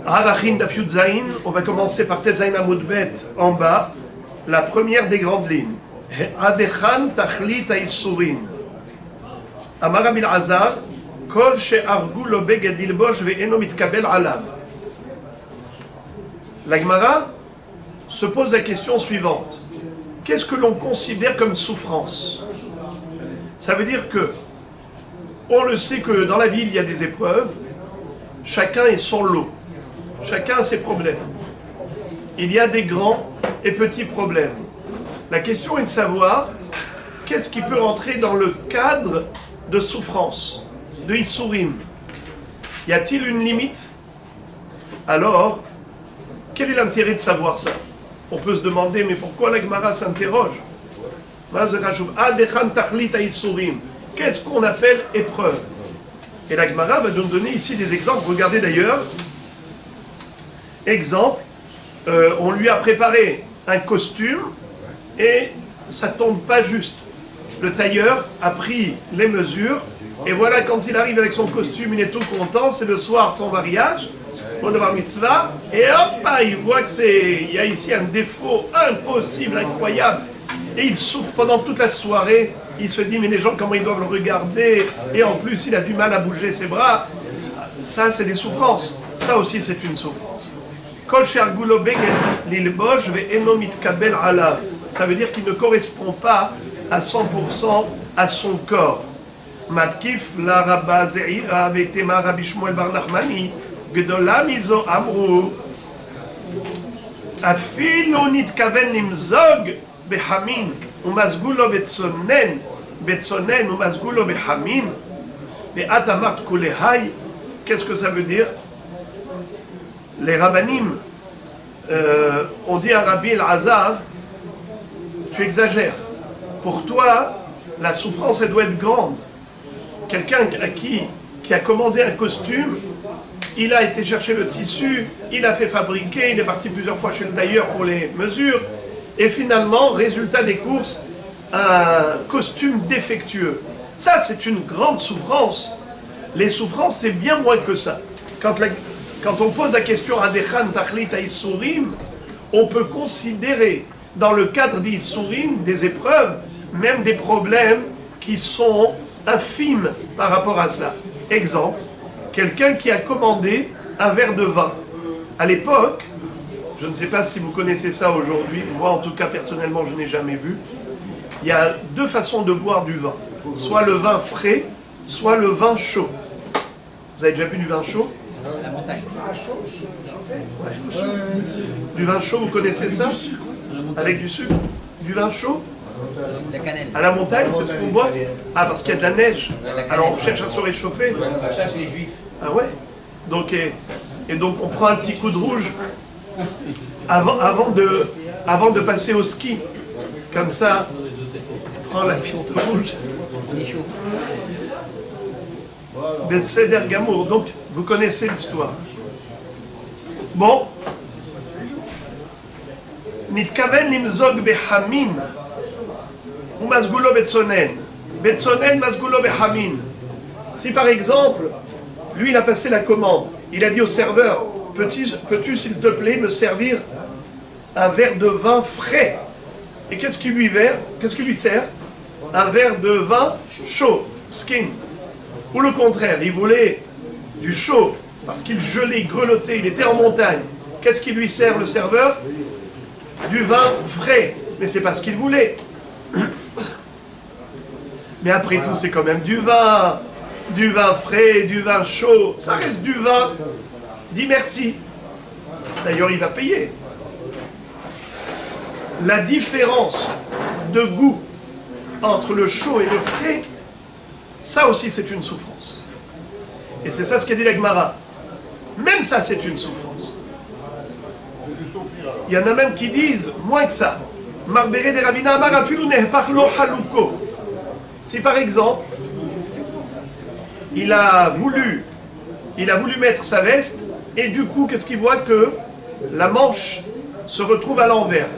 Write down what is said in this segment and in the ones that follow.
Harachin Daf Yud Zayin, on va commencer par Tet Zayin Amud Bet en bas, la première des grandes lignes. Adechan Tachlit Haïsourin. Amar Rabbi Elazar, Kol she'argu lo beged lilbosh ve'eno mitkabel alav. La Gemara se pose la question suivante. Qu'est-ce que l'on considère comme souffrance? Ça veut dire que, on le sait que dans la vie il y a des épreuves, chacun est son lot, chacun a ses problèmes. Il y a des grands et petits problèmes. La question est de savoir qu'est-ce qui peut rentrer dans le cadre de souffrance, de Issourim. Y a-t-il une limite? Alors, quel est l'intérêt de savoir ça? On peut se demander, mais pourquoi la Gemara s'interroge? Qu'est-ce qu'on appelle épreuve? Et la Gemara va nous donner ici des exemples. Regardez d'ailleurs. Exemple, on lui a préparé un costume et ça tombe pas juste. Le tailleur a pris les mesures et voilà, quand il arrive avec son costume, il est tout content, c'est le soir de son mariage, au Bar Mitzvah, et hop, il voit qu'il y a ici un défaut impossible, incroyable, et il souffre pendant toute la soirée. Il se dit, mais les gens, comment ils doivent le regarder? Et en plus, il a du mal à bouger ses bras. Ça, c'est des souffrances. Ça aussi, c'est une souffrance. Ça veut dire qu'il ne correspond pas à 100% à son corps. Matkif la Rabba Zeira Vetema Rabbi Shmuel Bar Nachmani Gdola Mizo Amru Afilu Nitkaven Limzog Behamin Umazgulo Betsonen Betsonen Umazgulo Behamin Be'at Amart Kulehai. Qu'est-ce que ça veut dire? Les rabbanim ont dit à Rabbi Elazar, tu exagères. Pour toi, la souffrance, elle doit être grande. Quelqu'un qui a commandé un costume, il a été chercher le tissu, il a fait fabriquer, il est parti plusieurs fois chez le tailleur pour les mesures, et finalement, résultat des courses, un costume défectueux. Ça, c'est une grande souffrance. Les souffrances, c'est bien moins que ça. Quand on pose la question à Adechan Tachlit Haïsourim, on peut considérer, dans le cadre d'Issourim, des épreuves, même des problèmes qui sont infimes par rapport à cela. Exemple, quelqu'un qui a commandé un verre de vin. À l'époque, je ne sais pas si vous connaissez ça aujourd'hui, moi en tout cas personnellement je n'ai jamais vu, il y a deux façons de boire du vin. Soit le vin frais, soit le vin chaud. Vous avez déjà bu du vin chaud? La montagne. Ouais. Du vin chaud, vous connaissez ça? Avec du sucre? Du vin chaud? La cannelle. À la montagne, c'est ce qu'on boit? Ah, parce qu'il y a de la neige. Alors on cherche à se réchauffer. On cherche les juifs. Ah ouais? Donc, et donc on prend un petit coup de rouge avant de passer au ski. Comme ça, on prend la piste rouge. On est chaud. Besséder Gamour. Donc, vous connaissez l'histoire. Bon. Nitkaven limzog behamin. Ou mazgulo betsonen. Betsonen mazgulo behamin. Si par exemple, lui il a passé la commande, il a dit au serveur, peux-tu s'il te plaît me servir un verre de vin frais? Et qu'est-ce qui lui sert? Un verre de vin chaud, skin. Ou le contraire, il voulait du chaud, parce qu'il gelait, grelottait, il était en montagne. Qu'est-ce qui lui sert le serveur? Du vin frais. Mais c'est pas ce qu'il voulait. Mais après tout, c'est quand même du vin frais, du vin chaud. Ça reste du vin. Dis merci. D'ailleurs, il va payer. La différence de goût entre le chaud et le frais, ça aussi c'est une souffrance. Et c'est ça ce qu'a dit la Gemara. Même ça c'est une souffrance. Il y en a même qui disent moins que ça. Marbere de Rabina Amar afilu nehpach lo haluko. Si par exemple, il a voulu mettre sa veste et du coup qu'est-ce qu'il voit? Que la manche se retrouve à l'envers.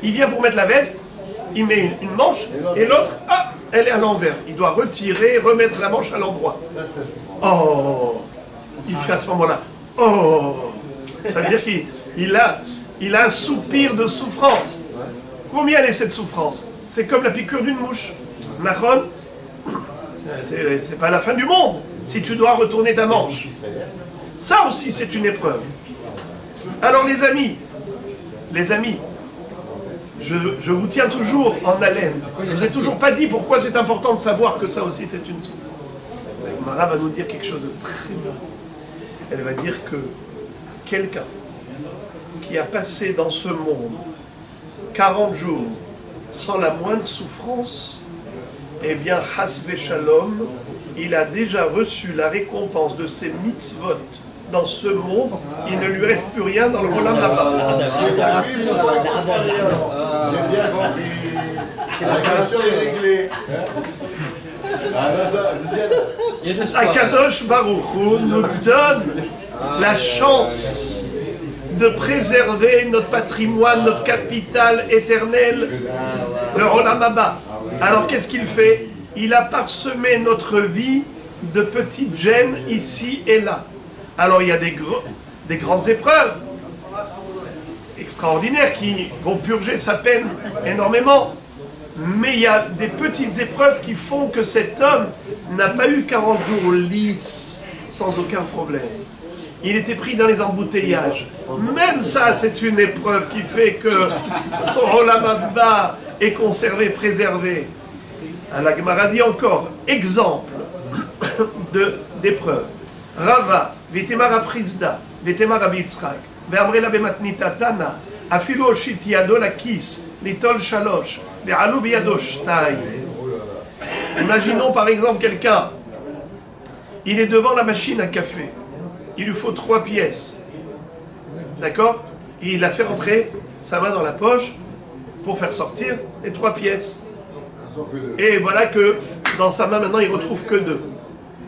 Il vient pour mettre la veste, il met une manche et l'autre, elle est à l'envers. Il doit retirer, remettre la manche à l'endroit. Oh, il fait à ce moment-là, oh, Ça veut dire qu'il a un soupir de souffrance. Combien est cette souffrance? C'est comme la piqûre d'une mouche. Nachon, c'est pas la fin du monde si tu dois retourner ta manche. Ça aussi, c'est une épreuve. Alors les amis, je vous tiens toujours en haleine. Je ne vous ai toujours pas dit pourquoi c'est important de savoir que ça aussi, c'est une souffrance. Mara va nous dire quelque chose de très bien. Elle va dire que quelqu'un qui a passé dans ce monde 40 jours sans la moindre souffrance, eh bien, Hasve Shalom, il a déjà reçu la récompense de ses mitzvot dans ce monde. Il ne lui reste plus rien dans le Olam Haba. J'ai bien compris. La situation est réglée. Akadosh Baruch Hu nous donne la chance de préserver notre patrimoine, notre capital éternel, le Olam Haba. Alors qu'est-ce qu'il fait? Il a parsemé notre vie de petites gênes ici et là. Alors il y a des grandes épreuves extraordinaires qui vont purger sa peine énormément. Mais il y a des petites épreuves qui font que cet homme n'a pas eu 40 jours lisses, sans aucun problème. Il était pris dans les embouteillages. Même ça, c'est une épreuve qui fait que son Olam Haba est conservé, préservé. La Gemara dit encore, exemple d'épreuve. Rava, Vitemar Afrizda, Vitemar Abitzrak, Ve'amrela Bematnita Tana, Afilo Oshit Yado Lakis, Litol Shalosh, Ve'alu Biyado Shtai. Imaginons par exemple quelqu'un, il est devant la machine à café, il lui faut 3 pièces, d'accord? Il a fait rentrer sa main dans la poche pour faire sortir les 3 pièces. Et voilà que dans sa main maintenant il retrouve que 2.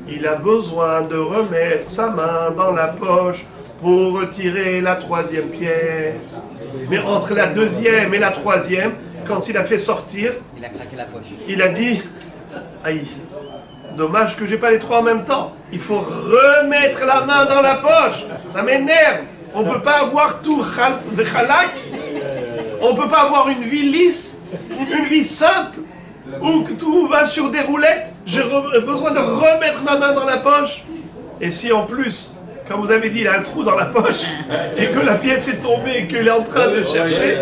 Il a besoin de remettre sa main dans la poche pour retirer la 3e pièce. Mais entre la 2e et la 3e, quand il a fait sortir, Il a craqué la poche. il a dit, aïe, dommage que j'ai pas les 3 en même temps. Il faut remettre la main dans la poche. Ça m'énerve. On peut pas avoir tout chalak. On peut pas avoir une vie lisse, une vie simple, où tout va sur des roulettes. J'ai besoin de remettre ma main dans la poche. Et si en plus, comme vous avez dit, il a un trou dans la poche, et que la pièce est tombée, et qu'il est en train de chercher,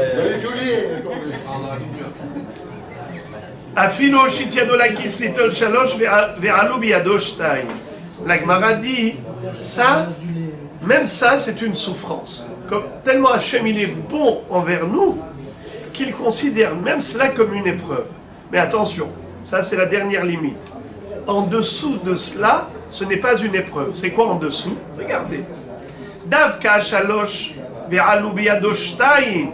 Afilo Shitiadolakis Little Shalosh Ve'alo Biyado Shtai. La Gemara dit, ça, même ça, c'est une souffrance. Comme, tellement Hachem, il est bon envers nous, qu'il considère même cela comme une épreuve. Mais attention, ça c'est la dernière limite. En dessous de cela, ce n'est pas une épreuve. C'est quoi en dessous? Regardez. Davka Shalosh Ve'alu Biyado Shtai.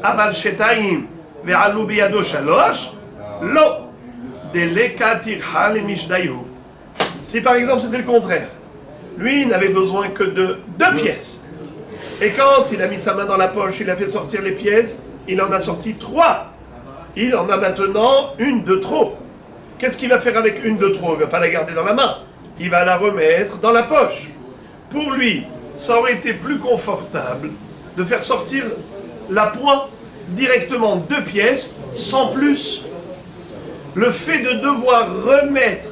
Aval Shetaim Ve'alu Biyado Shalosh. Lo, si par exemple c'était le contraire, lui il n'avait besoin que de 2 pièces, et quand il a mis sa main dans la poche, il a fait sortir les pièces, il en a sorti 3, il en a maintenant une de trop. Qu'est-ce qu'il va faire avec une de trop? Il ne va pas la garder dans la main, il va la remettre dans la poche. Pour lui, ça aurait été plus confortable de faire sortir la pointe directement 2 pièces, sans plus. Le fait de devoir remettre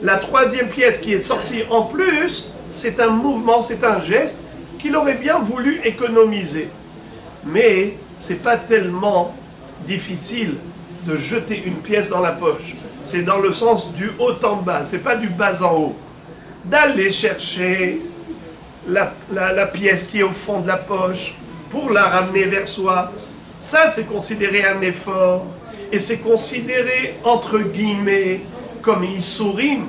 la 3e pièce qui est sortie en plus, c'est un mouvement, c'est un geste qu'il aurait bien voulu économiser. Mais c'est pas tellement difficile de jeter une pièce dans la poche. C'est dans le sens du haut en bas, c'est pas du bas en haut. D'aller chercher la pièce qui est au fond de la poche pour la ramener vers soi, ça c'est considéré un effort. Et c'est considéré, entre guillemets, comme Issourim,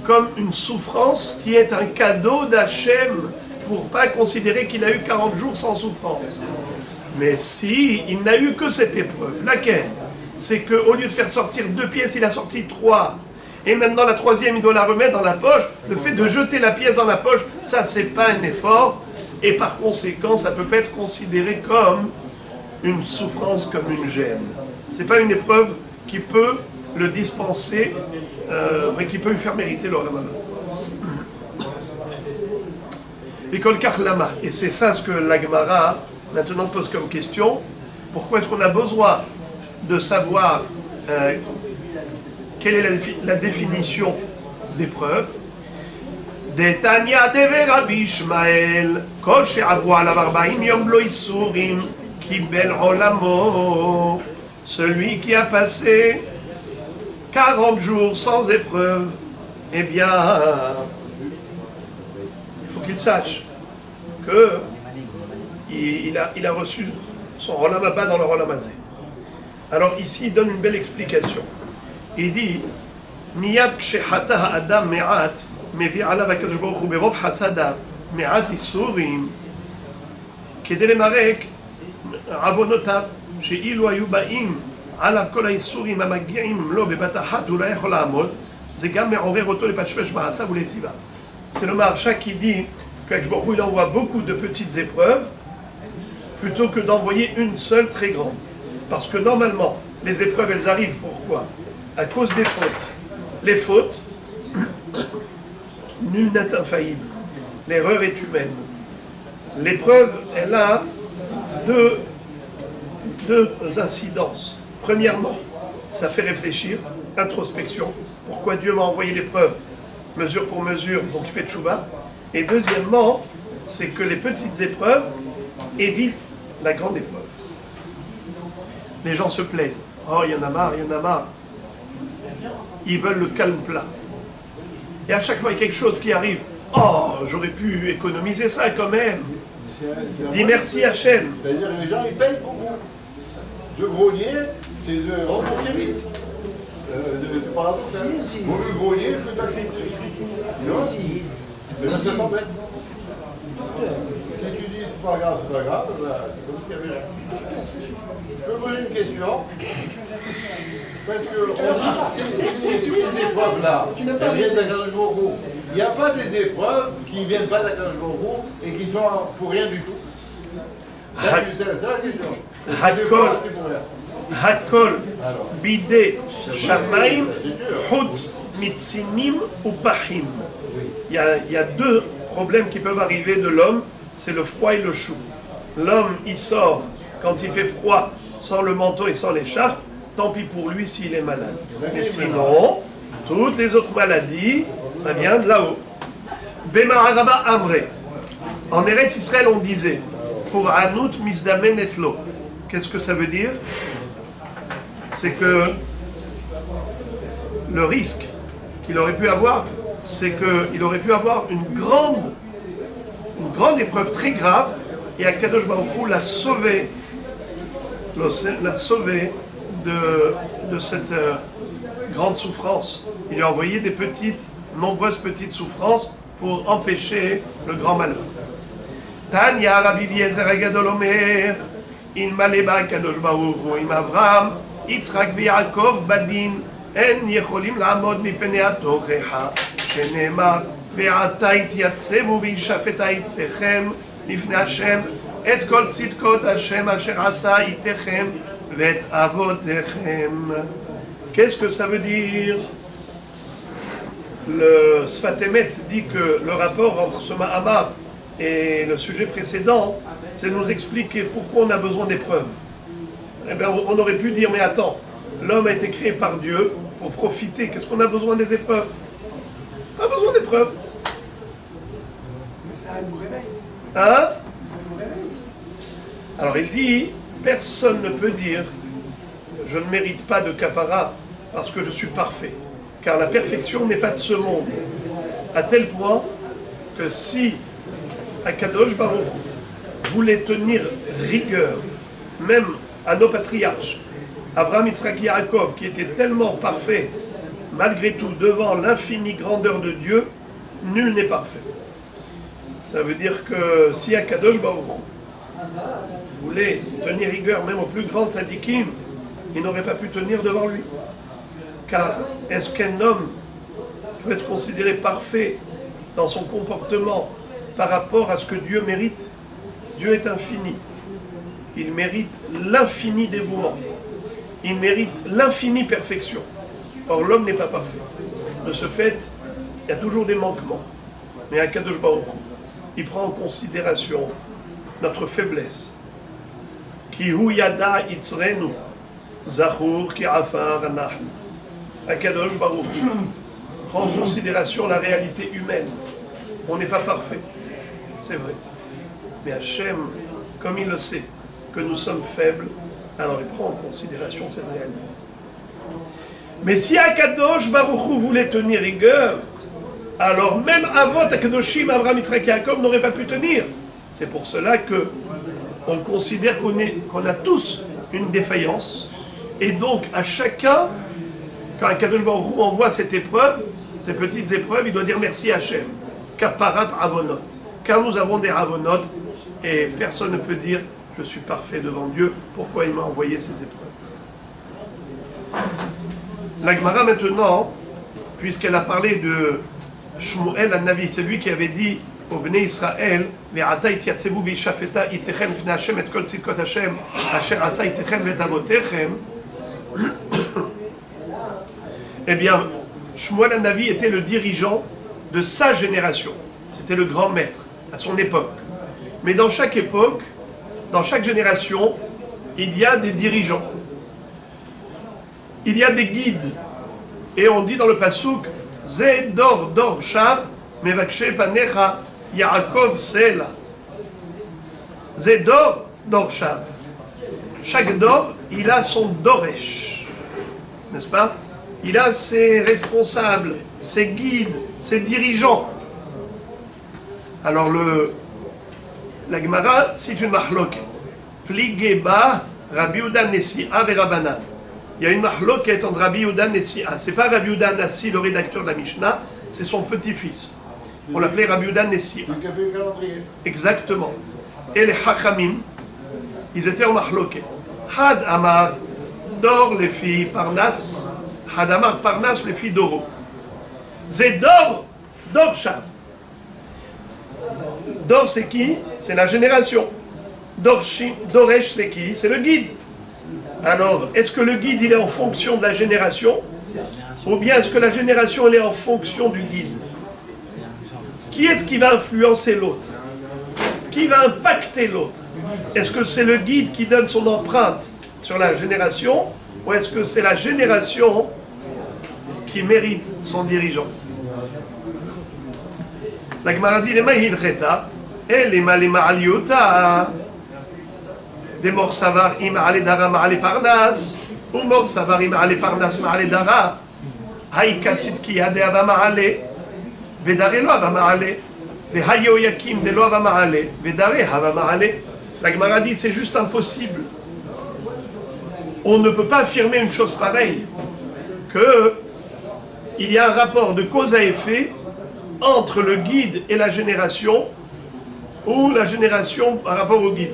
comme une souffrance qui est un cadeau d'Hachem, pour pas considérer qu'il a eu 40 jours sans souffrance. Mais si, il n'a eu que cette épreuve. Laquelle? C'est qu'au lieu de faire sortir 2 pièces, il a sorti 3. Et maintenant la 3e, il doit la remettre dans la poche. Le fait de jeter la pièce dans la poche, ça c'est pas un effort. Et par conséquent, ça peut pas être considéré comme une souffrance, comme une gêne. C'est pas une épreuve qui peut le dispenser, qui peut lui faire mériter le Olam Haba. Et c'est ça ce que la Gemara maintenant pose comme question. Pourquoi est-ce qu'on a besoin de savoir quelle est la définition des preuves? Detania de Rabbi Ishmael, Kol she'avru alav 40 yom lo isurim, kibel olamo. Celui qui a passé 40 jours sans épreuve, eh bien, il faut qu'il sache que il a reçu son Olam Haba dans le Olam Hazé. Alors ici, il donne une belle explication. Il dit, Miyad kshehata ha'adam me'at, mevi alav hakadosh baruch hu berov hasadav, me'at isurim, kede lemarek avonotav, she'ilu hayu ba'im עליו כל האיסורים המגיעים לו בבת אחת הוא לא יכול לעמוד, זה גם מעורר אותו לפשפש מעשיו ולטיבה. C'est le Maharsha qui dit qu'Akadosh Baruch Hu il envoie beaucoup de petites épreuves plutôt que d'envoyer une seule très grande. Parce que normalement, les épreuves elles arrivent pourquoi? À cause des fautes. Les fautes, nul n'est infaillible. L'erreur est humaine. L'épreuve, elle a deux incidences. Premièrement, ça fait réfléchir, introspection. Pourquoi Dieu m'a envoyé l'épreuve? Mesure pour mesure, donc il fait tchouva. Et deuxièmement, c'est que les petites épreuves évitent la grande épreuve. Les gens se plaignent. Oh, il y en a marre, il y en a marre. Ils veulent le calme plat. Et à chaque fois, il y a quelque chose qui arrive. Oh, j'aurais pu économiser ça quand même. Dis merci Hachem. C'est-à-dire que les gens, ils payent beaucoup. Le grenier, c'est de rembourser vite. C'est paradoxal. Vaut mieux grenier que d'acheter. Non? C'est ça t'embête. Si tu dis c'est pas grave, bah, c'est comme si il y avait rien. Je peux poser une question. Parce que ces épreuves-là, elles viennent d'Akadosh Baruch Hu. Il n'y a pas des épreuves qui ne viennent pas d'Akadosh Baruch Hu et qui sont pour rien du tout. C'est la question. Hakol bide shamaim chutz mitzinim ou pachim. Il y a deux problèmes qui peuvent arriver de l'homme, c'est le froid et le chaud. L'homme, il sort quand il fait froid, sans le manteau et sans l'écharpe, tant pis pour lui s'il est malade. Mais sinon, toutes les autres maladies, ça vient de là-haut. Bema'araba Amre. En Eretz Israël, on disait pour Anout Misdamen Etlo. Qu'est-ce que ça veut dire? C'est que le risque qu'il aurait pu avoir, c'est qu'il aurait pu avoir une grande épreuve très grave, et Akadosh Baruch Hu l'a sauvé de cette grande souffrance. Il lui a envoyé nombreuses petites souffrances pour empêcher le grand malheur. Tanya Rabbi Eliezer Hagadol Omer, אלמלא בא הקדוש ברוך הוא עם אברהם, יצחק ויעקב בדין, אין יכולים לעמוד מפני התוכחה, שנאמר, ועתה יתייצבו וישפט איתכם לפני השם, את כל צדקות השם אשר עשה איתכם ואת אבותיכם. Qu'est-ce que ça veut dire? Le Sfat Emet dit que le rapport entre ce Mahamar et le sujet précédent, c'est de nous expliquer pourquoi on a besoin d'épreuves. Eh bien, on aurait pu dire, mais attends, l'homme a été créé par Dieu pour profiter. Qu'est-ce qu'on a besoin des épreuves? On a besoin d'épreuves. Hein? Alors il dit, personne ne peut dire, je ne mérite pas de kapara parce que je suis parfait. Car la perfection n'est pas de ce monde. À tel point que si Akadosh Baruch voulait tenir rigueur, même à nos patriarches, Abraham, Yitzhak et Yaakov, qui étaient tellement parfaits, malgré tout, devant l'infinie grandeur de Dieu, nul n'est parfait. Ça veut dire que si Akadosh Baruch voulait tenir rigueur même au plus grand tzadikim, il n'aurait pas pu tenir devant lui. Car est-ce qu'un homme peut être considéré parfait dans son comportement par rapport à ce que Dieu mérite? Dieu est infini. Il mérite l'infini dévouement. Il mérite l'infinie perfection. Or, l'homme n'est pas parfait. De ce fait, il y a toujours des manquements. Mais Akadosh Baruch Hu, il prend en considération notre faiblesse. Ki hu yada itzrenu, zachur ki afar anachnu. Akadosh Baruch Hu prend en considération la réalité humaine. On n'est pas parfait, c'est vrai. Mais Hachem, comme il le sait, que nous sommes faibles, alors il prend en considération cette réalité. Mais si Akadosh Baruch Hu voulait tenir rigueur, alors même Avot Akadoshim, Abraham, Yitzhak et Yaakov n'auraient pas pu tenir. C'est pour cela que on considère qu'on a tous une défaillance, et donc à chacun, quand Akadosh Baruch Hu envoie cette épreuve, ces petites épreuves, il doit dire merci à Hachem. Kaparat avonot. Car nous avons des avonot, et personne ne peut dire je suis parfait devant Dieu, pourquoi il m'a envoyé ces épreuves. La Gemara maintenant, puisqu'elle a parlé de Shmuel Hanavi, c'est lui qui avait dit au Bnei Israël, Ve'ata ityatzvu v'yishafeta itechem v'nei Hashem et kol tzidkot Hashem asher asa itechem v'et avotechem. Eh bien, Shmuel Hanavi était le dirigeant de sa génération. C'était le grand maître à son époque. Mais dans chaque époque, dans chaque génération, il y a des dirigeants. Il y a des guides. Et on dit dans le pasuk, Ze dor dor shav mevakshe panecha Yaakov sela. Ze dor dor shav. Chaque dor, il a son doresh. N'est-ce pas? Il a ses responsables, ses guides, ses dirigeants. Alors la Gemara cite une mahloket. Pligeba Rabbi Yehuda Nesi'a ve Rabbanan. Il y a une mahloket entre Rabbi Yehuda Nesi'a. C'est pas Rabbi Yehuda Nassi, le rédacteur de la Mishnah, c'est son petit-fils. On l'appelait Rabbi Yehuda Nesi'a. Exactement. Et les Hachamim, ils étaient en mahloket. Had Amar, Dor les filles Parnas, Had Amar Parnas les filles Doro. Zedor, Dor Shav. Dor c'est qui? C'est la génération. Doresh c'est qui? C'est le guide. Alors, est-ce que le guide il est en fonction de la génération? Ou bien est-ce que la génération elle est en fonction du guide? Qui est-ce qui va influencer l'autre? Qui va impacter l'autre? Est-ce que c'est le guide qui donne son empreinte sur la génération? Ou est-ce que c'est la génération qui mérite son dirigeant? La Gemara dit, les mahil cheta, et les malema aliota, des morts savar im ale dara maale parnas, ou morts savar im ale parnas maale dara, haïka tzidkiya de ava maale, vedare lo ava maale, vehayo yakim de lo ava maale, vedare ava maale. La Gemara dit, c'est juste impossible. On ne peut pas affirmer une chose pareille, que il y a un rapport de cause à effet entre le guide et la génération, ou la génération par rapport au guide.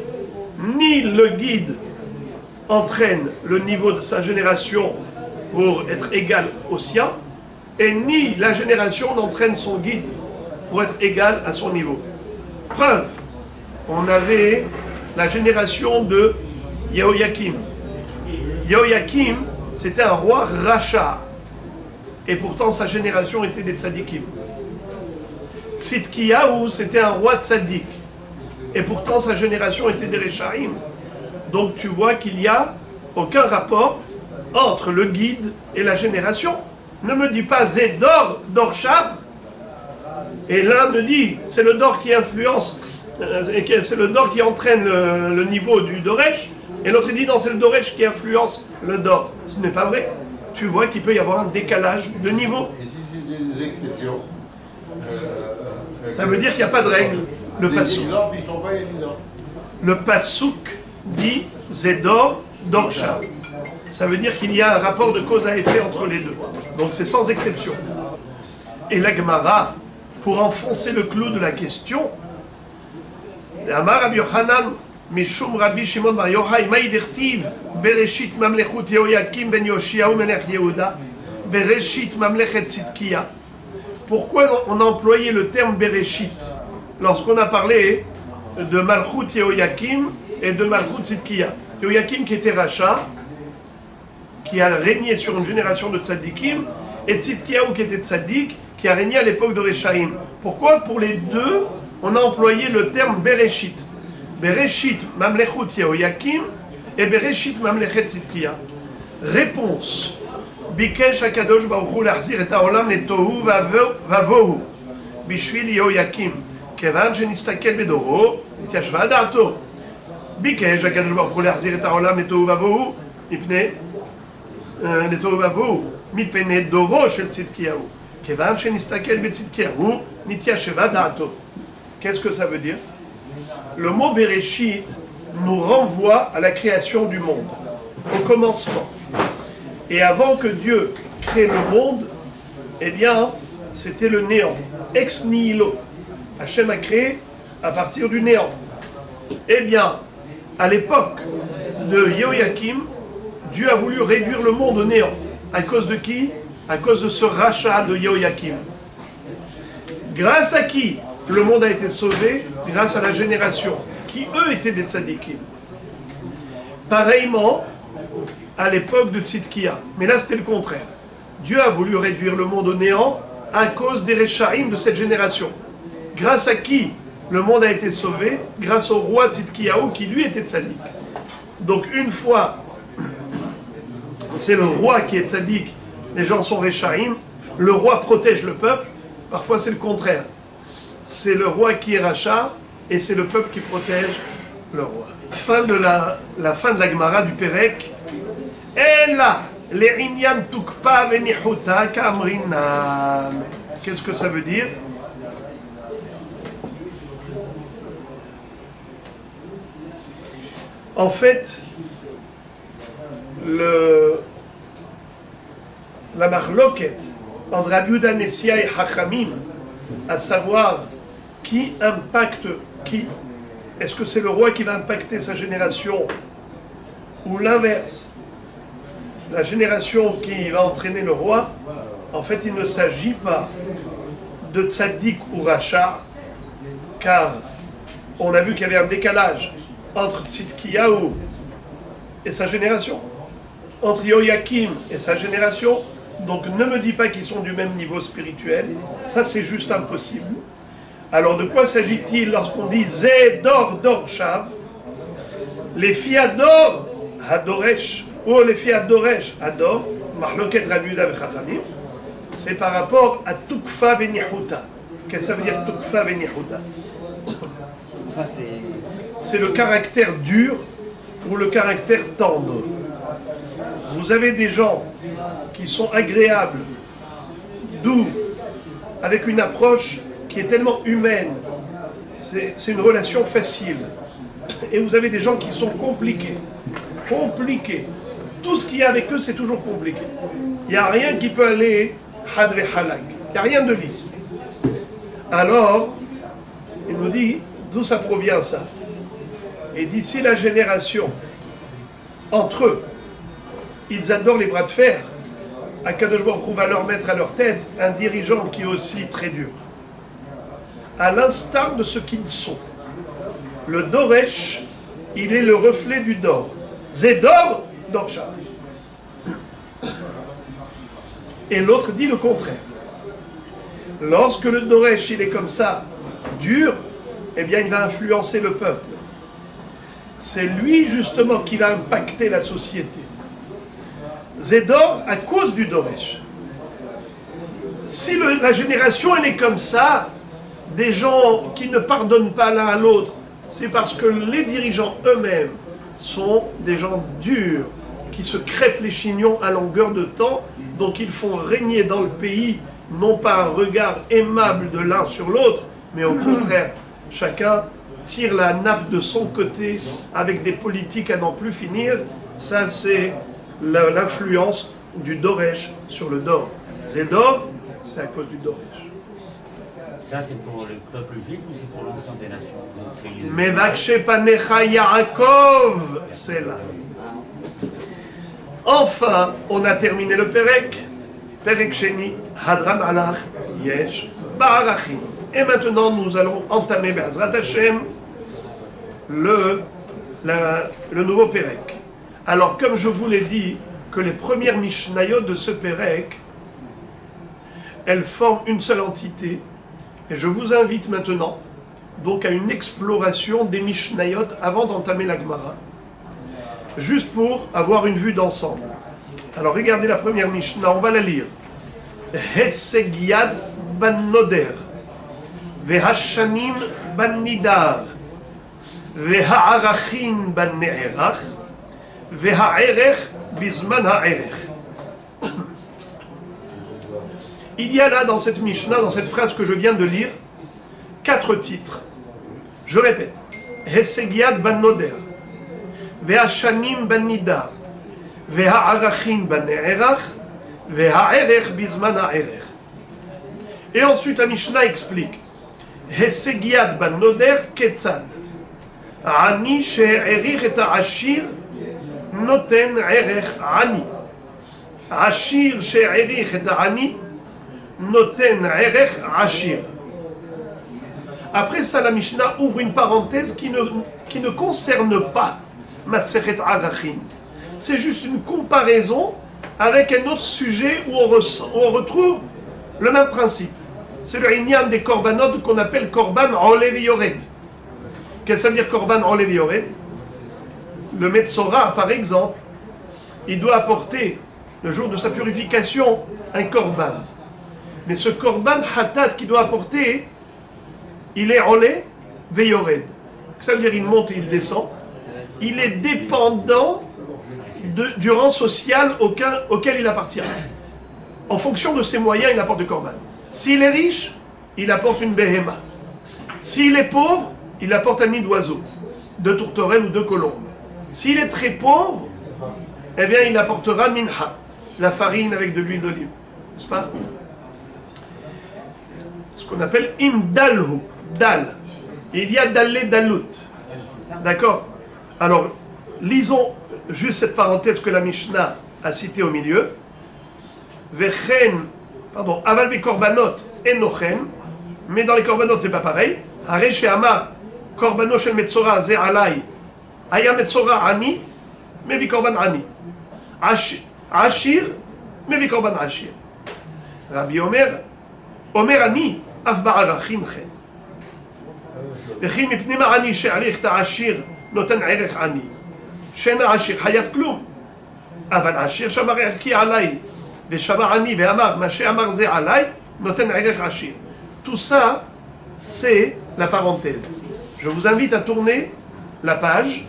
Ni le guide entraîne le niveau de sa génération pour être égal au sien, et ni la génération n'entraîne son guide pour être égal à son niveau. Preuve, on avait la génération de Yehoyakim. Yehoyakim, c'était un roi racha, et pourtant sa génération était des tzadikim. Tzidkiyahu, c'était un roi tzaddik, et pourtant sa génération était des Rechaim. Donc tu vois qu'il n'y a aucun rapport entre le guide et la génération. Ne me dis pas Zedor, Dorshab, et l'un me dit c'est le Dor qui influence, c'est le Dor qui entraîne le niveau du Doresh, et l'autre dit non, c'est le Doresh qui influence le Dor. Ce n'est pas vrai. Tu vois qu'il peut y avoir un décalage de niveau. Et si c'est des exceptions, ça veut dire qu'il n'y a pas de règle. Le les pasuk. exemples, ils ne sont pas évidents. Le pasuk dit Zedor, Dorsha. Ça veut dire qu'il y a un rapport de cause à effet entre les deux. Donc c'est sans exception. Et la Gemara, pour enfoncer le clou de la question, Amar Rabbi Yochanan, Mishum Rabbi Shimon bar Yochai, Maï dirtiv, Bereshit Mamlechut Yehoyakim ben Yoshiaou melech Yehuda, Bereshit Mamlechet Tzidkiya. Pourquoi on a employé le terme Bereshit lorsqu'on a parlé de Malchut Yehoyakim et de Malchut Tzidkiya? Yehoyakim qui était Racha, qui a régné sur une génération de Tzadikim, et Tzidkiyahu qui était Tzadik, qui a régné à l'époque de Rechaim. Pourquoi? Pour les deux, on a employé le terme Bereshit. Bereshit Mamlechut Yehoyakim et Bereshit Mamlechet Tzidkia. Réponse. Bikesh HaKadosh Baruch Hu להחזיר את העולם לתוהו ובוהו בשביל יהויקים, כיוון שנסתכל בדורו, התיישבה דעתו. ביקש הקדוש ברוך הוא להחזיר את העולם לתוהו ובוהו מפני דורו של צדקיהו, כיוון שנסתכל בצדקיהו, נתיישבה דעתו. Qu'est-ce que ça veut dire? Le mot Bereshit nous renvoie à la création du monde, au commencement. Et avant que Dieu crée le monde, eh bien, c'était le néant, ex nihilo. Hachem a créé à partir du néant. Eh bien, à l'époque de Yehoyakim, Dieu a voulu réduire le monde au néant. À cause de qui? À cause de ce rachat de Yehoyakim. Grâce à qui le monde a été sauvé? Grâce à la génération, qui eux étaient des tzadikim. Pareillement, à l'époque de Tzidkia. Mais là, c'était le contraire. Dieu a voulu réduire le monde au néant à cause des Rechaim de cette génération. Grâce à qui le monde a été sauvé? Grâce au roi Tzidkiaou, qui lui était tzadik. Donc une fois, c'est le roi qui est tzadik, les gens sont Rechaim, le roi protège le peuple. Parfois, c'est le contraire. C'est le roi qui est rachat, et c'est le peuple qui protège le roi. Fin de la fin de la Gemara du Pérec. Ella, le'inyan tukpa venihuta kamrinan. Qu'est-ce que ça veut dire? En fait, la marloquette entre Rabbi Yehuda Nessia et Hachamim, à savoir qui impacte qui. Est-ce que c'est le roi qui va impacter sa génération ou l'inverse? La génération qui va entraîner le roi, en fait, il ne s'agit pas de tzaddik ou rachat, car on a vu qu'il y avait un décalage entre Tzidkiaou et sa génération, entre Yehoyakim et sa génération. Donc ne me dis pas qu'ils sont du même niveau spirituel, ça c'est juste impossible. Alors de quoi s'agit-il lorsqu'on dit Zedor Dor Shav? Les filles adorent Hadoresh, ou les filles adoresh, ador, Mahloket Rabbi Yehuda Chachamim, c'est par rapport à Tukfa Venihuta. Qu'est-ce que ça veut dire Tukfa Venihuta? Enfin, c'est le caractère dur ou le caractère tendre. Vous avez des gens qui sont agréables, doux, avec une approche qui est tellement humaine, c'est une relation facile. Et vous avez des gens qui sont compliqués. Tout ce qu'il y a avec eux, c'est toujours compliqué. Il n'y a rien qui peut aller hadre halak. Il n'y a rien de lisse. Alors, il nous dit d'où ça provient ça. Et d'ici la génération, entre eux, ils adorent les bras de fer. Akadosh Baruch Hu va leur mettre à leur tête un dirigeant qui est aussi très dur. À l'instar de ce qu'ils sont. Le Doresh, il est le reflet du Dor. Zedor, Dorsha. Et l'autre dit le contraire. Lorsque le Doresh, il est comme ça, dur, eh bien il va influencer le peuple. C'est lui justement qui va impacter la société. Zedor à cause du Doresh. Si la génération elle est comme ça, des gens qui ne pardonnent pas l'un à l'autre, c'est parce que les dirigeants eux-mêmes sont des gens durs, qui se crêpent les chignons à longueur de temps, donc ils font régner dans le pays non pas un regard aimable de l'un sur l'autre, mais au contraire, chacun tire la nappe de son côté avec des politiques à n'en plus finir. Ça c'est l'influence du Doresh sur le Dor. Zedor, c'est à cause du Doresh. Ça, c'est pour le peuple juif ou c'est pour l'ensemble des nations? Mevakshe panecha Yaakov, c'est là. Enfin, on a terminé le Perek. Perek Sheni, Hadran Alach, Yesh, Ba'arachim. Et maintenant, nous allons entamer, Be'ezrat Hashem, le nouveau Perek. Alors, comme je vous l'ai dit, que les premières Mishnayot de ce Perek, elles forment une seule entité. Et je vous invite maintenant donc à une exploration des Mishnayot avant d'entamer la Gemara, juste pour avoir une vue d'ensemble. Alors regardez la première Mishnah, on va la lire. Heseg Yad ban Noder, Vehashanim ban Nidar, Veha'arachin ban Ne'erach, Veha'erech bizman ha'erech. Il y a là dans cette Mishnah, dans cette phrase que je viens de lire, 4 titres. Je répète. Heseg Yad ban Noder, Vehashanim ban Nidar, Veha'arachin ban Ne'erach, Veha'erech bizman ha'erech. Et ensuite la Mishnah explique. Heseg Yad ban Noder ketzad. Ani she'erich et ha'ashir noten erech ani. Ashir she'erich et ha'ani noten erech ashir. Après ça, la Mishnah ouvre une parenthèse qui ne concerne pas Masechet Arachin. C'est juste une comparaison avec un autre sujet où on retrouve le même principe. C'est le Inyan des Korbanot qu'on appelle Korban Olev Yored. Qu'est-ce que ça veut dire Korban Olev Yored? Le Metzora, par exemple, il doit apporter, le jour de sa purification, un Korban. Mais ce Korban Hatat qu'il doit apporter, il est Olev Yored. Ça veut dire il monte et il descend. Il est dépendant du rang social auquel il appartient. En fonction de ses moyens, il apporte du Korban. S'il est riche, il apporte une Behema. S'il est pauvre, il apporte un nid d'oiseau, 2 tourterelles ou 2 colombes. S'il est très pauvre, eh bien il apportera minha, la farine avec de l'huile d'olive. N'est-ce pas? Ce qu'on appelle imdalhu, dal. Il y a dalé dalut. D'accord? Alors, lisons juste cette parenthèse que la Mishnah a citée au milieu. Vechen, pardon, aval bi korbanot enochen, mais dans les korbanot c'est pas pareil. Hare she'amar korbano shel metzora ze alai, aya metzora ani, mais bi korban ani. Ashir, mais bi korban ashir. Rabbi Omer ani, af ba'arachin chen. וכי מפני מה עני שעריך את העשיר נותן ערך עני שאינה עשיר חייב כלום אבל עשיר שמר ערכי עליי ושמע עני ואמר מה שאמר זה עליי נותן ערך עשיר. Tout ça c'est la parenthèse. Je vous invite à tourner la page.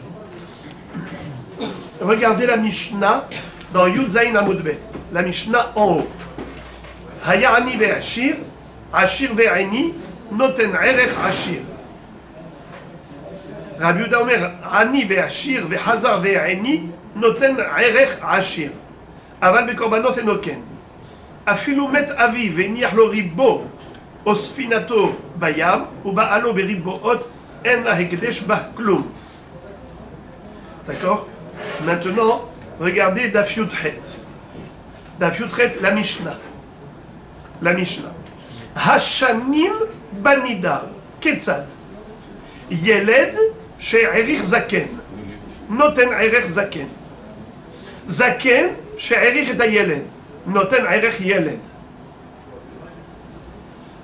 Regardez la Mishnah dans Yud Zayin Amud Bet, la Mishnah en haut. Haya ani ve'ashir, ashir ve'ani noten erech ashir. Rabbi Yehuda Omer, Ani ve'ashir ve'hazar ve'ani noten erech ashir. Aval bekorbanot enoken. Afilu met avi ve'niach lo ribbo osfinato bayam uba'alo beribboot en la hekdesh bah klum. D'accord? Maintenant, regardez Daf Yudchet. Daf Yudchet, la Mishnah. La Mishnah. Hashanim banidar. Ketzad. Yeled she'erich zaken. Noten erech zaken. Zaken she'erich et yeled. Noten erech yeled.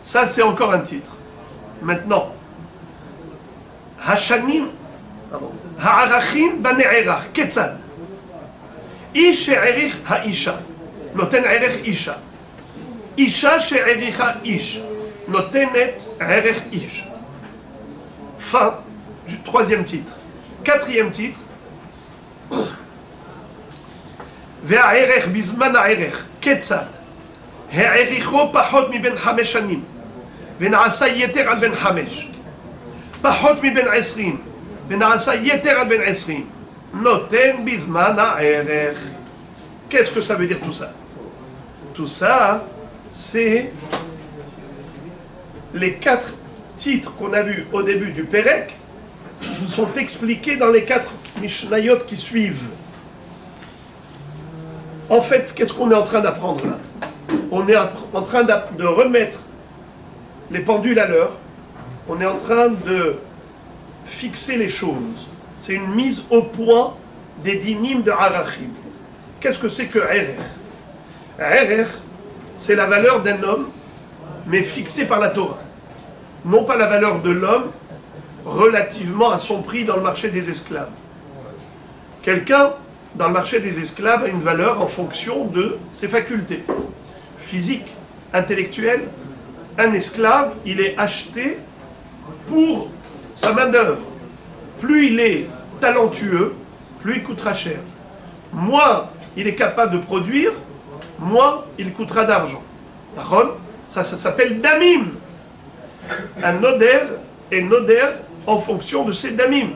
Ça, c'est encore un titre. Maintenant, Hashanim, Ha'arachin bane'erach. Ketzad. Ish she'erich ha'isha. Noten erech isha. Isha she'ericha ish. Notenet erech ish. Fin du 3e titre. 4e titre. Ve'erech bizman ha'erech. Ketzad. Ha'ericho pachot mi ben 5 shanim. Ve'na'asa yeter al ben 5. Pachot mi ben 20. Ve'na'asa yeter al ben 20. Noten bizman ha'erech. Qu'est-ce que ça veut dire tout ça? Tout ça, c'est les 4 titres qu'on a vus au début du Pérec sont expliqués dans les 4 Mishnayot qui suivent. En fait, qu'est-ce qu'on est en train d'apprendre là? On est en train de remettre les pendules à l'heure. On est en train de fixer les choses. C'est une mise au point des dinim de Arachim. Qu'est-ce que c'est que Erech? Erech, c'est la valeur d'un homme, mais fixée par la Torah. Non pas la valeur de l'homme, relativement à son prix dans le marché des esclaves. Quelqu'un, dans le marché des esclaves, a une valeur en fonction de ses facultés physiques, intellectuelles. Un esclave, il est acheté pour sa main-d'œuvre. Plus il est talentueux, plus il coûtera cher. Moins il est capable de produire, moins il coûtera d'argent. Ça s'appelle damim. Un noder est noder en fonction de ses damim.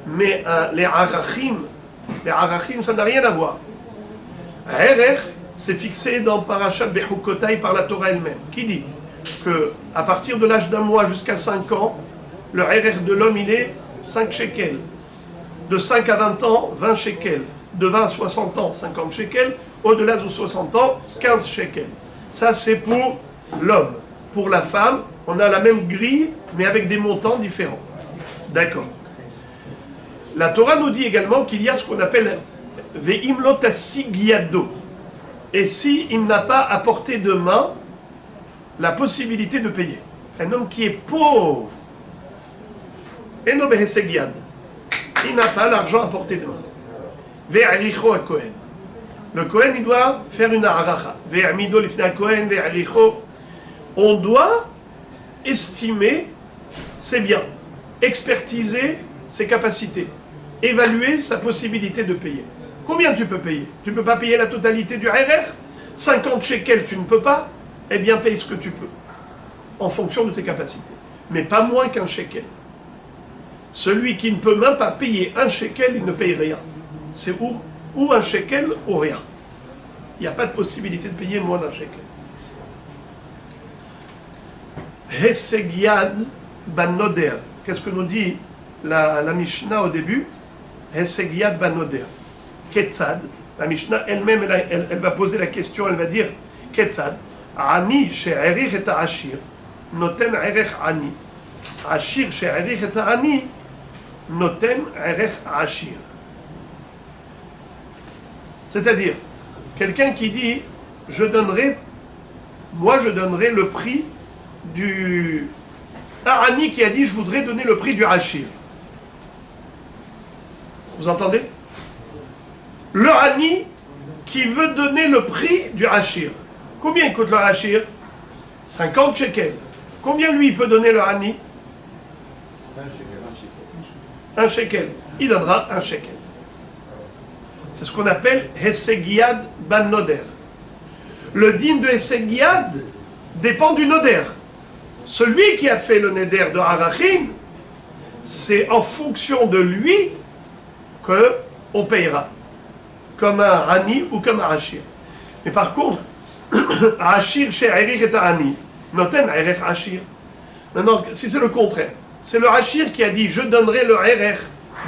Mais les arachim, ça n'a rien à voir. Erech, c'est fixé dans Parashat Bechukotai par la Torah elle-même, qui dit qu'à partir de l'âge d'un mois jusqu'à 5 ans, le erech de l'homme, il est 5 shekels. De 5 à 20 ans, 20 shekels. De 20 à 60 ans, 50 shekels. Au-delà de 60 ans, 15 shekels. Ça, c'est pour l'homme. Pour la femme, on a la même grille, mais avec des montants différents. D'accord. La Torah nous dit également qu'il y a ce qu'on appelle Ve'imlo tasigiyado. Et si il n'a pas à portée de main la possibilité de payer. Un homme qui est pauvre, Eno behesegiyad, il n'a pas l'argent à portée de main. Ve'aricho a Kohen. Le Kohen, il doit faire une aracha. Ve'amido lifna Kohen, ve'aricho. On doit estimer ses biens, expertiser ses capacités, évaluer sa possibilité de payer. Combien tu peux payer? Tu ne peux pas payer la totalité du RR? 50 shekels, tu ne peux pas? Eh bien, paye ce que tu peux, en fonction de tes capacités. Mais pas moins qu'un shekel. Celui qui ne peut même pas payer un shekel, il ne paye rien. C'est ou un shekel ou rien. Il n'y a pas de possibilité de payer moins d'un shekel. Hesegiad banoder. Qu'est-ce que nous dit la Mishnah au début? Hesegiad banoder. Ketzad. La Mishnah elle-même, elle va poser la question, elle va dire Ketzad. Ani she'erich et ashir. Noten erech ani. Ashir she'erich et ani. Noten erech ashir. C'est-à-dire, quelqu'un qui dit moi je donnerai le prix du... Un Ani qui a dit je voudrais donner le prix du Hachir. Vous entendez? Le Ani qui veut donner le prix du Hachir. Combien coûte le Hachir? 50 shekels. Combien lui il peut donner le Ani? Un shekel. Il donnera un shekel. C'est ce qu'on appelle Hesegiad ban Noder. Le din de Hesegiad dépend du Noder. Celui qui a fait le Neder de Arachim, c'est en fonction de lui qu'on payera. Comme un Ani ou comme un Hachir. Mais par contre, Hachir chez Erich et Ani, Noten Erech Hachir. Maintenant, si c'est le contraire, c'est le Hachir qui a dit je donnerai le Erech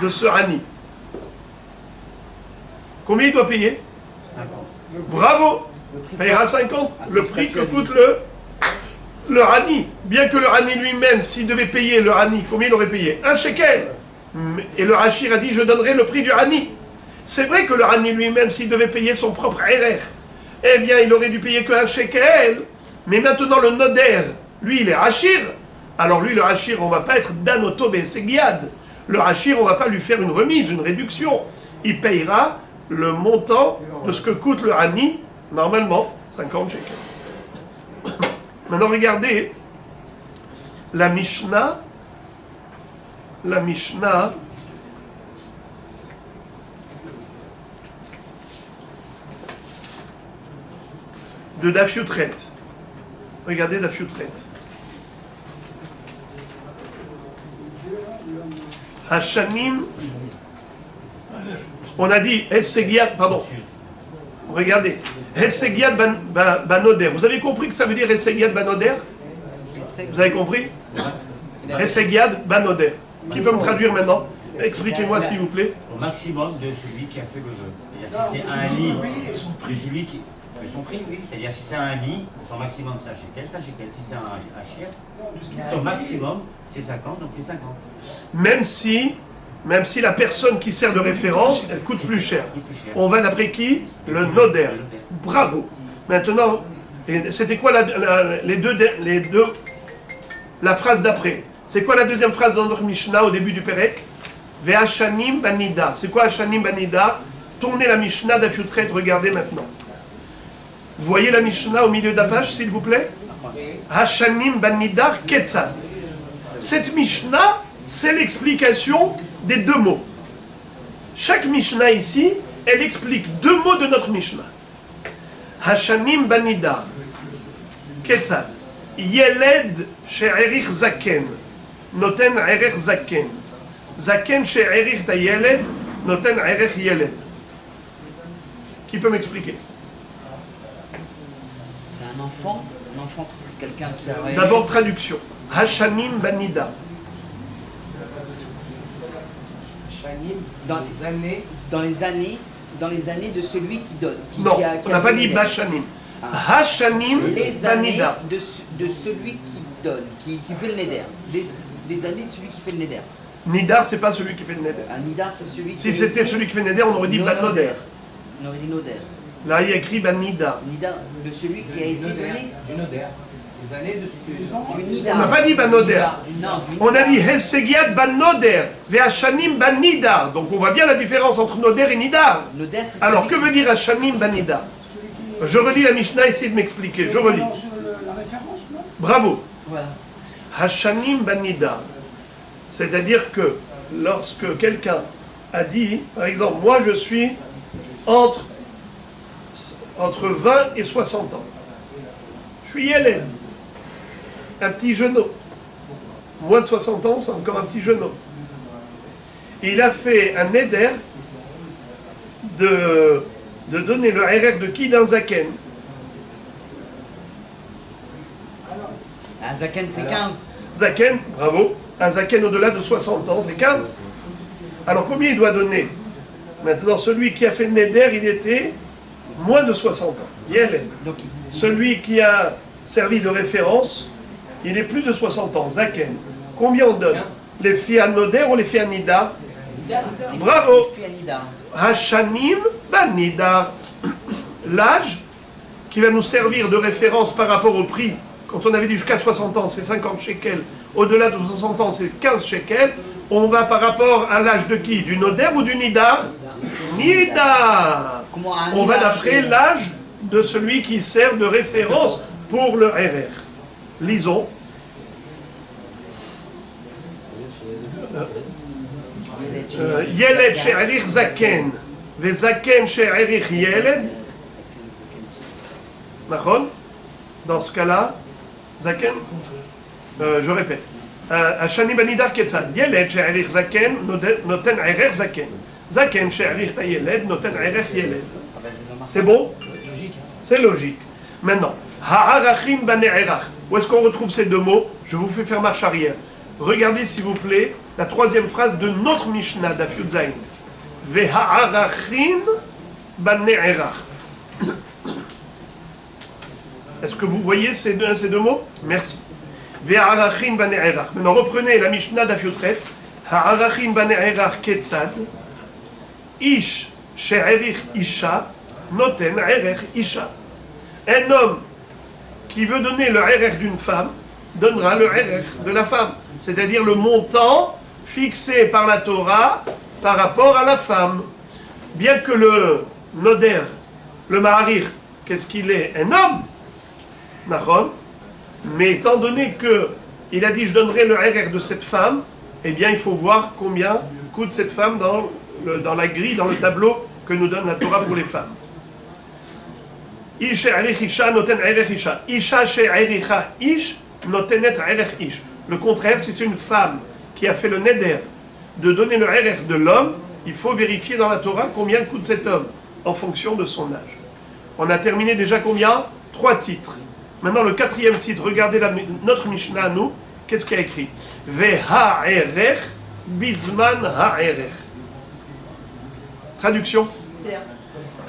de ce Ani. Combien il doit payer? 50. Bravo! Il payera 50, le prix que coûte le Hani. Bien que le Hani lui-même, s'il devait payer le Hani, combien il aurait payé? Un shekel. Et le Hachir a dit, je donnerai le prix du Hani. C'est vrai que le Hani lui-même, s'il devait payer son propre erech, eh bien, il aurait dû payer qu'un shekel. Mais maintenant, le Noder, lui, il est Hachir. Alors lui, le Hachir, on ne va pas être Danoto Besegiad. Le Hachir, on ne va pas lui faire une remise, une réduction. Il payera le montant de ce que coûte le Hani, normalement, 50 shekels. Maintenant, regardez la Mishnah de Daf Yutret. Regardez Daf Yutret. Hashanim. On a dit Hesegiad, pardon. Regardez. Hesegiad banoder. Vous avez compris que ça veut dire Hesegiad banoder? Vous avez compris? Hesegiad banoder. Qui peut me traduire maintenant? Expliquez-moi s'il vous plaît. Au maximum de celui qui a fait le vœu. C'est-à-dire si c'est un lit de celui qui... Son prix, oui. C'est-à-dire si c'est un lit, son maximum c'est un shekel, ça shekel. Si c'est un hachir, son maximum c'est 50, donc c'est 50. Même si la personne qui sert de référence, elle coûte plus cher. On va d'après qui? Le Noder. Bravo. Maintenant, c'était quoi la phrase d'après? C'est quoi la deuxième phrase dans notre Mishnah au début du Perek? Ve'ashanim banidar. C'est quoi Hashanim banidar? Tournez la Mishnah d'Daf Yud-Chet, regardez maintenant. Vous voyez la Mishnah au milieu de la page, s'il vous plaît? Hashanim banidar ketzad. Cette Mishnah, c'est l'explication des deux mots. Chaque Mishnah ici, elle explique deux mots de notre Mishnah. Hashanim banidar ketzad. Yeled she'erich zaken. Noten erech zaken. Zaken she'erich ta yeled. Noten erech yeled. Qui peut m'expliquer? C'est un enfant. Un enfant, c'est quelqu'un qui a... D'abord, traduction. Hashanim banida. Hashanim, dans les années de celui qui donne. Non, on n'a pas dit Bashanim. Hashanim les années banida. de celui qui donne, qui fait le neder. Les années de celui qui fait le neder. Nidar, c'est pas celui qui fait le neder. Un nidar, c'est celui qui... Si c'était celui qui fait le neder, on aurait dit banoder. On aurait dit noder. Là, il y a écrit banida. Nidar, de celui qui a été donné. Du noder. Les années de... Du On nidar. n'a pas dit banoder. Non, du On a nidar. dit Hesegiat banoder. Ve'ashanim banidar. Donc on voit bien la différence entre noder et nidar. Noder, c'est Alors, que celui veut dire Hashanim banidar? Je relis la Mishnah, essayez de m'expliquer. Je relis. Bravo. Voilà. Hashanim banida. C'est-à-dire que lorsque quelqu'un a dit, par exemple, moi je suis entre 20 et 60 ans. Je suis Yélène, un petit genou. Moins de 60 ans, c'est encore un petit genou. Il a fait un éder de donner le RR de qui d'un zaken. Un zaken, c'est 15. Zaken, bravo. Un zaken au-delà de 60 ans, c'est 15. Alors combien il doit donner? Maintenant, celui qui a fait le neder, il était moins de 60 ans. Yélène. Donc, Celui qui a servi de référence, il est plus de 60 ans. Zaken. Combien on donne? Les filles à Noder ou les filles à Nidar? Bravo. il fait un nidar. Hashanim banidar. L'âge qui va nous servir de référence par rapport au prix. Quand on avait dit jusqu'à 60 ans, c'est 50 shekels. Au-delà de 60 ans, c'est 15 shekels. On va par rapport à l'âge de qui? Du Noder ou du Nidar? Nidar. Comment un On va nidar, d'après c'est- l'âge de celui qui sert de référence pour le RR. Lisons. Yeled she'arich zaken, vezaken she'arich yeled. Nachon? Dans ce cas-là, zaken, je répète. Hashani banidar ketzad. Yeled she'arich zaken, noten erech zaken. Zaken she'arich ta yeled, noten erech yeled. C'est bon? C'est logique. Maintenant, ha'arachin bane'erach. Où est-ce qu'on retrouve ces deux mots? Je vous fais faire marche arrière. Regardez s'il vous plaît la troisième phrase de notre Mishnah d'Daf Yud Zayin. Ve'ha'arachin bane'erach. Est-ce que vous voyez ces deux mots? Merci. Ve'ha'arachin bane'erach. Maintenant reprenez la Mishnah d'Daf Yud Chet. Ha'arachin bane'erach ketzad. Ish she'erich isha. Noten erech isha. Un homme qui veut donner le RR d'une femme donnera le RR de la femme, c'est-à-dire le montant fixé par la Torah par rapport à la femme. Bien que le Noder, le Maharir, qu'est-ce qu'il est? Un homme, Nachon, mais étant donné qu'il a dit je donnerai le RR de cette femme, eh bien il faut voir combien coûte cette femme dans la grille, dans le tableau que nous donne la Torah pour les femmes. Ish she'erich isha noten erech isha. Isha she'ericha ish notenet erech ish. Le contraire, si c'est une femme qui a fait le neder de donner le RR de l'homme, il faut vérifier dans la Torah combien coûte cet homme en fonction de son âge. On a terminé déjà combien? 3 titres. Maintenant le 4e titre, regardez notre Mishnah à nous. Qu'est-ce qu'il y a écrit? Ve'ha'erech bizman ha'erech. Traduction.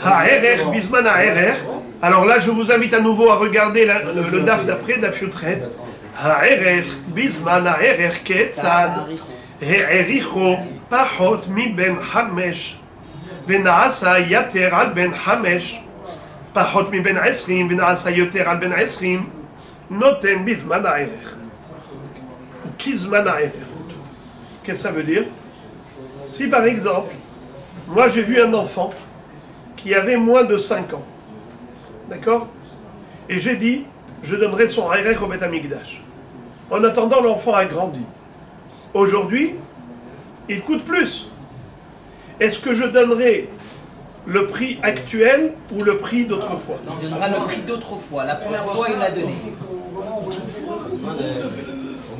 Ha'erech bizman ha'erech. Alors là, je vous invite à nouveau à regarder le daf d'après, daf Yud Chet. Ha'erech bizman ha'erech ketzad. He'ericho pachot mi ben hamesh. Ve'na'asa yater al ben hamesh. Pachot mi ben 20. Ve'na'asa yater al ben 20. Noten bizman ha'erech. Kizman ha'erer. Qu'est-ce que ça veut dire? Si par exemple, moi j'ai vu un enfant qui avait moins de 5 ans, d'accord? Et j'ai dit, je donnerai son ha'erer au Beth Amikdash. En attendant, l'enfant a grandi. Aujourd'hui, il coûte plus. Est-ce que je donnerai le prix actuel ou le prix d'autrefois? Il donnera le prix d'autrefois. La première fois, il l'a donné.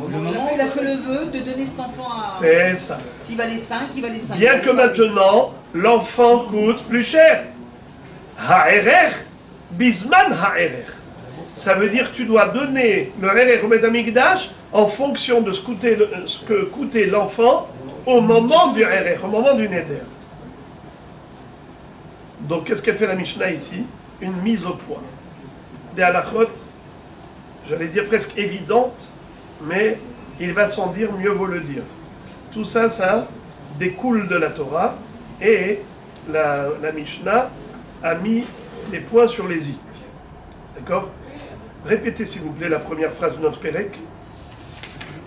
Le moment où il a fait le vœu de donner cet enfant à... C'est ça. S'il valait 5, il valait 5. Bien que maintenant, l'enfant coûte plus cher. Ha'erer, bisman ha'erer. Ça veut dire que tu dois donner le ha'erer au Beth Amikdash en fonction de ce que coûtait l'enfant au moment du ha'erer, au moment du neder. Donc qu'est-ce qu'elle fait la Mishnah ici? Une mise au point. Des halachot, j'allais dire presque évidentes, mais il va sans dire, mieux vaut le dire. Tout ça, ça découle de la Torah, et la Mishnah a mis les points sur les i. D'accord? Répétez s'il vous plaît la première phrase de notre Pérec.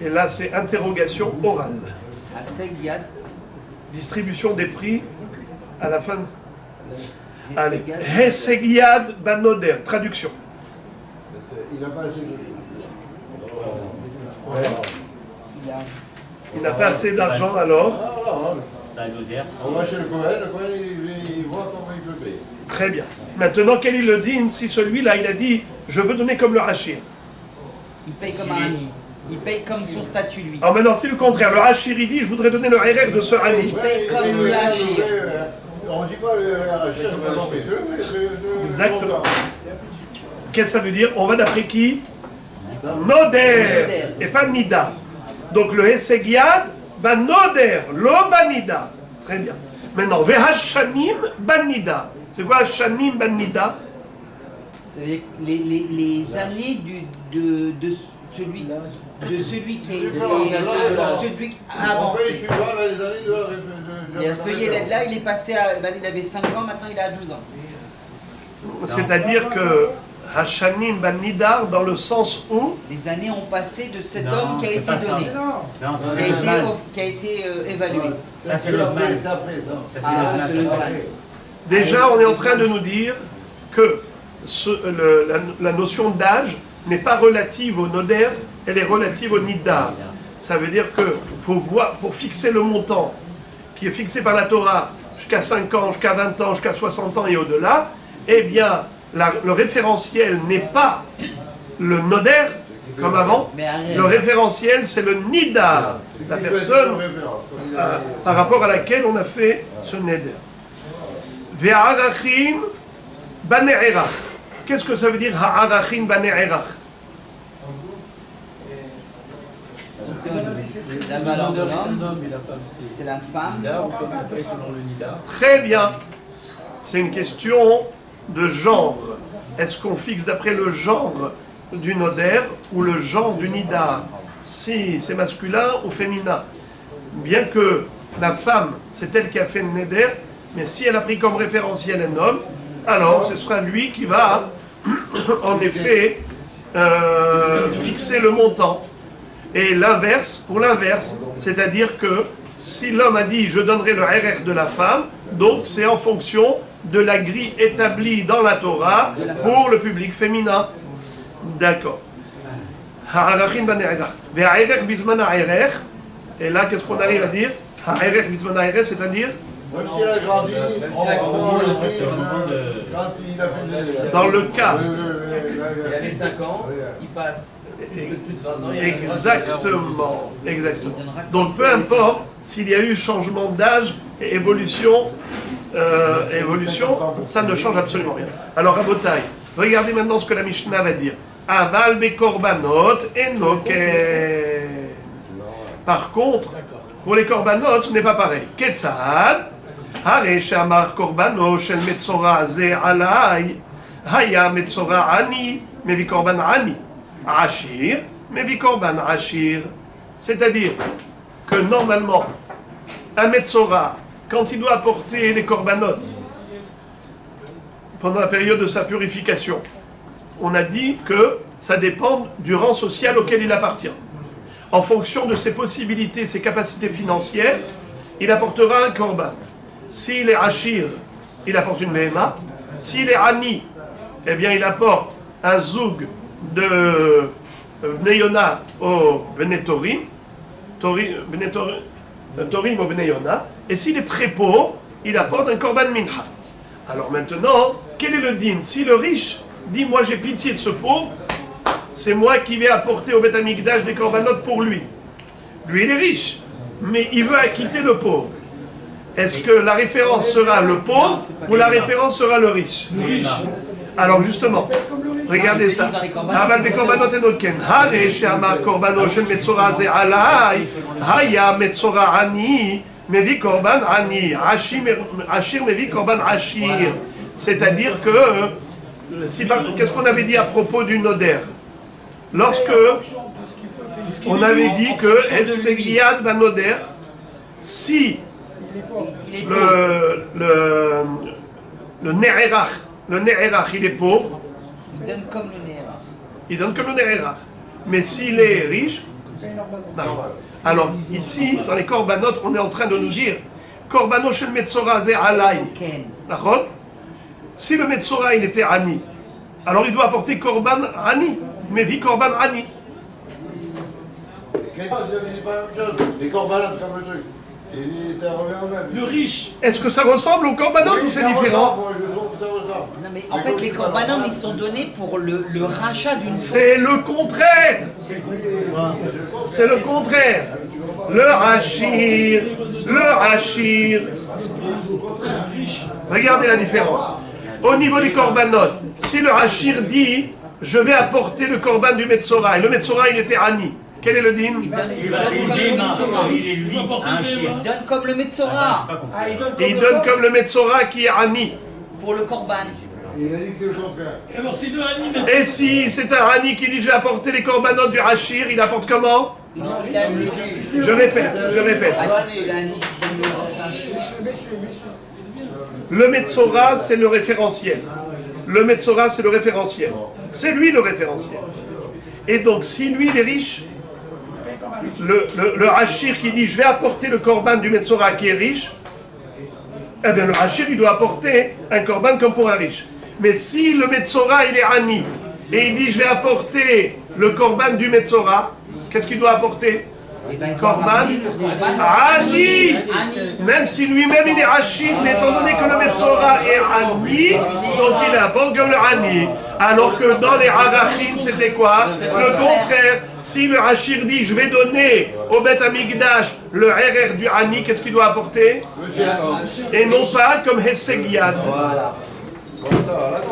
Et là, c'est interrogation orale. Hasegiad. Distribution des prix à la fin. Allez. Hesegiad banoder. Traduction. Il n'a pas assez de... Il n'a pas assez d'argent alors. On va chez le Cohen, il voit comment il peut payer. Très bien. Maintenant, quel est le din si celui-là, il a dit je veux donner comme le hachir? Il paye comme un ami. Il paye comme son statut, lui. Alors maintenant, c'est le contraire. Le hachir, il dit je voudrais donner le RR de ce ami. Il paye comme le hachir. On dit pas le hachir, Exactement. Qu'est-ce que ça veut dire? On va d'après qui? Noder. Et pas Nida. Donc le Hesegiad, ben Noder, lo banida. Très bien. Maintenant, Vehashanim banida. C'est quoi Hashanim banida? C'est les années de celui qui est celui qui a avancé. Ce Yéled-là, il est passé à... Il avait 5 ans, maintenant il a 12 ans. C'est-à-dire que Hashanim ban Nidar, dans le sens où les années ont passé de cet homme qui a été donné, qui a été évalué. Ça, c'est le Zman. C'est le Zman. déjà on est en train de nous dire que la notion d'âge n'est pas relative au Noder, elle est relative au Nidar. Ça veut dire que faut voir, pour fixer le montant qui est fixé par la Torah jusqu'à 5 ans, jusqu'à 20 ans, jusqu'à 60 ans et au-delà, eh bien, le référentiel n'est pas le Noder, comme avant, le référentiel c'est le Nidar, la personne par rapport à laquelle on a fait ce Neder. Ve'arachin bane'erach. Qu'est-ce que ça veut dire ha'arachin bane'erach? La valeur de l'homme, c'est la femme. Très bien. C'est une question de genre. Est-ce qu'on fixe d'après le genre du Noder ou le genre du Nidar? Si c'est masculin ou féminin. Bien que la femme, c'est elle qui a fait le Neder, mais si elle a pris comme référentiel un homme, alors ce sera lui qui va en effet fixer le montant. Et l'inverse, pour l'inverse, c'est-à-dire que si l'homme a dit je donnerai le RR de la femme, donc c'est en fonction de la grille établie dans la Torah pour le public féminin. D'accord. Et là, qu'est-ce qu'on arrive à dire? C'est-à-dire même si elle a grandi, quand il a fait dans le cas. Il avait 5 ans, il passe plus de 20 ans. Exactement, exactement. Donc peu importe s'il y a eu changement d'âge et évolution, ça ne change absolument rien. Alors Rabotai, regardez maintenant ce que la Mishnah va dire. Aval be korbanot enoken. Par contre, pour les korbanot, ce n'est pas pareil. Ketzad, hare she'amar korbano shel metzora ze alai, haya metzora ani, mevi korban ani. Ashir, mevi korban ashir. C'est-à-dire que normalement, un metzora, quand il doit apporter les korbanot, pendant la période de sa purification, on a dit que ça dépend du rang social auquel il appartient. en fonction de ses possibilités, ses capacités financières, il apportera un korban. S'il est Ashir, il apporte une Behema. S'il est Ani, eh bien il apporte un Zoug de Bnei Yona au Bnei Torim, Torim au Bnei Yona. Et s'il est très pauvre, il apporte un korban mincha. Alors maintenant, quel est le din? Si le riche dit, moi j'ai pitié de ce pauvre, c'est moi qui vais apporter au Beth Amikdash des korbanot pour lui. Lui, il est riche, mais il veut acquitter le pauvre. Est-ce que la référence sera le pauvre ou la référence sera le riche? Le riche. Alors justement, regardez ça. Aval bekorbanot enoken. Hare she'amar korbano shel metzora ze alai. Haya metzora ani. Mevi korban ani. Ashir mevi korban ashir. C'est-à-dire que, qu'est-ce qu'on avait dit à propos du noder? Lorsque on avait dit que Etsegiad Banoder, si le Ne'erach, il est pauvre, il donne comme le Ne'erach. Il donne comme le Ne'erach. Mais s'il est riche, non. Alors ici, dans les korbanot, on est en train de nous dire Korbano shel Metzora ze alai. D'accord? Si le Metzora il était Ani, alors il doit apporter Korban Ani. Mais vie Korban Ani. Les corbanades comme le truc. Et ça revient au même. Le riche. Est-ce que ça ressemble aux korbanot ou c'est différent? Moi, je trouve que ça ressemble. Non, mais en fait, les korbanon, ils sont donnés pour le rachat d'une. C'est le contraire. C'est le contraire. Le Hachir. Regardez la différence. Au niveau des korbanot, si le Hachir dit je vais apporter le korban du Metzora, et le Metzora il était Ani, quel est le din? Il donne comme le Metzora. Il donne comme le Metzora qui est Ani. Pour le korban. Il a dit que c'est le contraire. Et alors c'est le Hani. Et si c'est un Ani qui dit je vais apporter les korbanot du Hachir, il apporte comment? Je répète. Le Metzora, c'est le référentiel. Le Metzora, c'est le référentiel. C'est lui le référentiel. Et donc, si lui, il est riche, le Hachir qui dit je vais apporter le korban du Metzora qui est riche, eh bien le Hachir, il doit apporter un korban comme pour un riche. Mais si le Metzora, il est Ani, et il dit je vais apporter le korban du Metzora, qu'est-ce qu'il doit apporter? Korban Ani. Même si lui-même il est Hachir, mais étant donné que le Metzora est Ani, donc il apporte comme le Ani. Alors que dans les Harachim, c'était quoi? Le contraire. Si le Hachir dit je vais donner au Beth Amikdash le RR du Ani, qu'est-ce qu'il doit apporter? Et non pas comme Hessegiad.